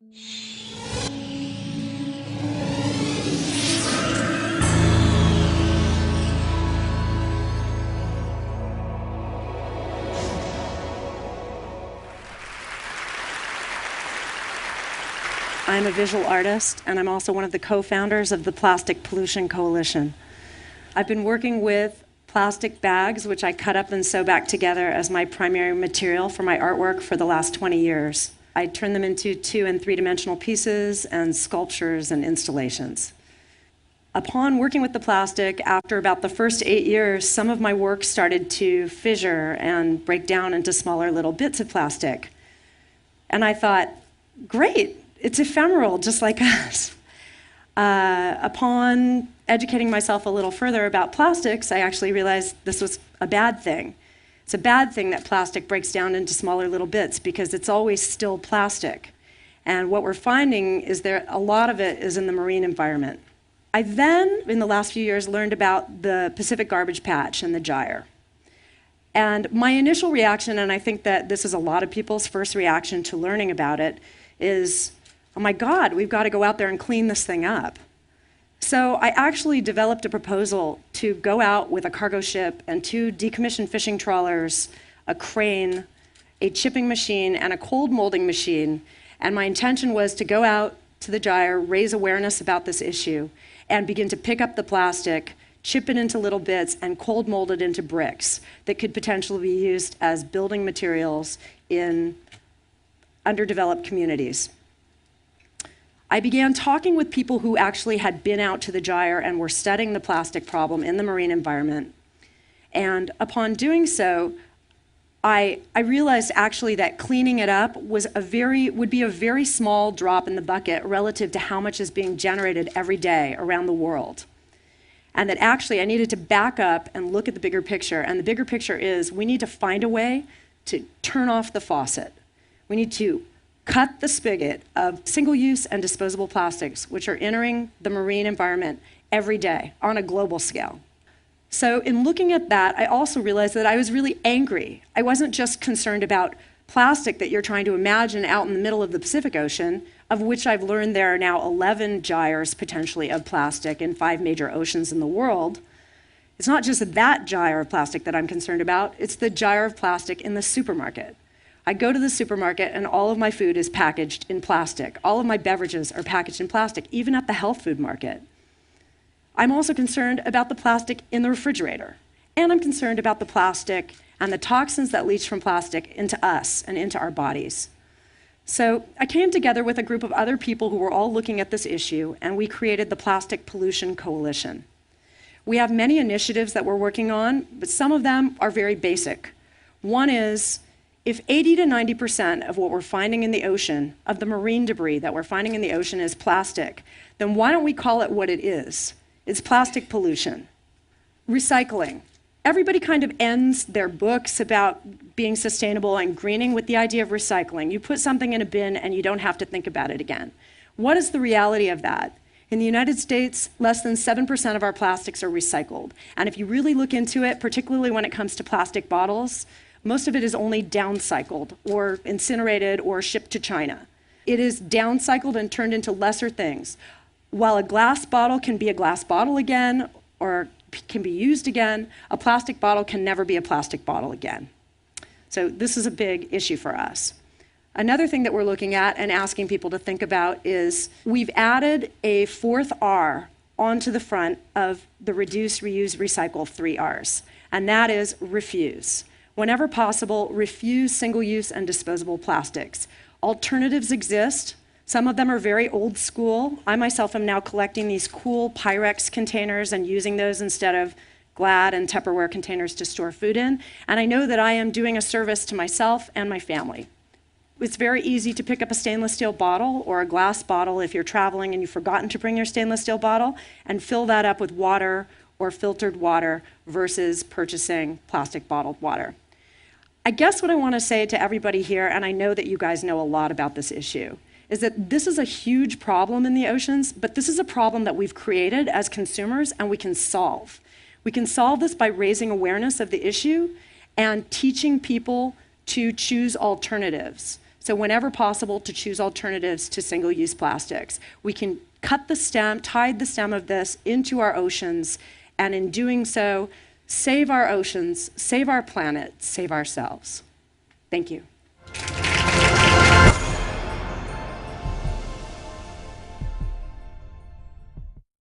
I'm a visual artist, and I'm also one of the co-founders of the Plastic Pollution Coalition. I've been working with plastic bags, which I cut up and sew back together as my primary material for my artwork for the last 20 years. I turn them into 2- and 3-dimensional pieces and sculptures and installations. Upon working with the plastic, after about the first 8 years, some of my work started to fissure and break down into smaller little bits of plastic. And I thought, great, it's ephemeral, just like us. Upon educating myself a little further about plastics, I actually realized this was a bad thing. It's a bad thing that plastic breaks down into smaller little bits because it's always still plastic. And what we're finding is that a lot of it is in the marine environment. I then, in the last few years, learned about the Pacific Garbage Patch and the gyre. And my initial reaction, and I think that this is a lot of people's first reaction to learning about it, is, oh my God, we've got to go out there and clean this thing up. So I actually developed a proposal to go out with a cargo ship and 2 decommissioned fishing trawlers, a crane, a chipping machine, and a cold molding machine. And my intention was to go out to the gyre, raise awareness about this issue, and begin to pick up the plastic, chip it into little bits, and cold mold it into bricks that could potentially be used as building materials in underdeveloped communities. I began talking with people who actually had been out to the gyre and were studying the plastic problem in the marine environment. And upon doing so, I realized actually that cleaning it up would be a very small drop in the bucket relative to how much is being generated every day around the world. And that actually I needed to back up and look at the bigger picture. And the bigger picture is we need to find a way to turn off the faucet. We need to cut the spigot of single-use and disposable plastics, which are entering the marine environment every day on a global scale. So in looking at that, I also realized that I was really angry. I wasn't just concerned about plastic that you're trying to imagine out in the middle of the Pacific Ocean, of which I've learned there are now 11 gyres potentially of plastic in 5 major oceans in the world. It's not just that gyre of plastic that I'm concerned about, it's the gyre of plastic in the supermarket. I go to the supermarket and all of my food is packaged in plastic. All of my beverages are packaged in plastic, even at the health food market. I'm also concerned about the plastic in the refrigerator. And I'm concerned about the plastic and the toxins that leach from plastic into us and into our bodies. So I came together with a group of other people who were all looking at this issue, and we created the Plastic Pollution Coalition. We have many initiatives that we're working on, but some of them are very basic. One is, if 80 to 90% of what we're finding in the ocean, of the marine debris that we're finding in the ocean is plastic, then why don't we call it what it is? It's plastic pollution. Recycling. Everybody kind of ends their books about being sustainable and greening with the idea of recycling. You put something in a bin and you don't have to think about it again. What is the reality of that? In the United States, less than 7% of our plastics are recycled. And if you really look into it, particularly when it comes to plastic bottles, most of it is only downcycled or incinerated or shipped to China. It is downcycled and turned into lesser things. While a glass bottle can be a glass bottle again or can be used again, a plastic bottle can never be a plastic bottle again. So this is a big issue for us. Another thing that we're looking at and asking people to think about is we've added a 4th R onto the front of the reduce, reuse, recycle 3 Rs, and that is refuse. Whenever possible, refuse single-use and disposable plastics. Alternatives exist. Some of them are very old school. I myself am now collecting these cool Pyrex containers and using those instead of Glad and Tupperware containers to store food in. And I know that I am doing a service to myself and my family. It's very easy to pick up a stainless steel bottle or a glass bottle if you're traveling and you've forgotten to bring your stainless steel bottle and fill that up with water or filtered water versus purchasing plastic bottled water. I guess what I want to say to everybody here, and I know that you guys know a lot about this issue, is that this is a huge problem in the oceans, but this is a problem that we've created as consumers and we can solve. We can solve this by raising awareness of the issue and teaching people to choose alternatives. So whenever possible, to choose alternatives to single-use plastics. We can cut the stem, tie the stem of this into our oceans, and in doing so, save our oceans, save our planet, save ourselves. Thank you.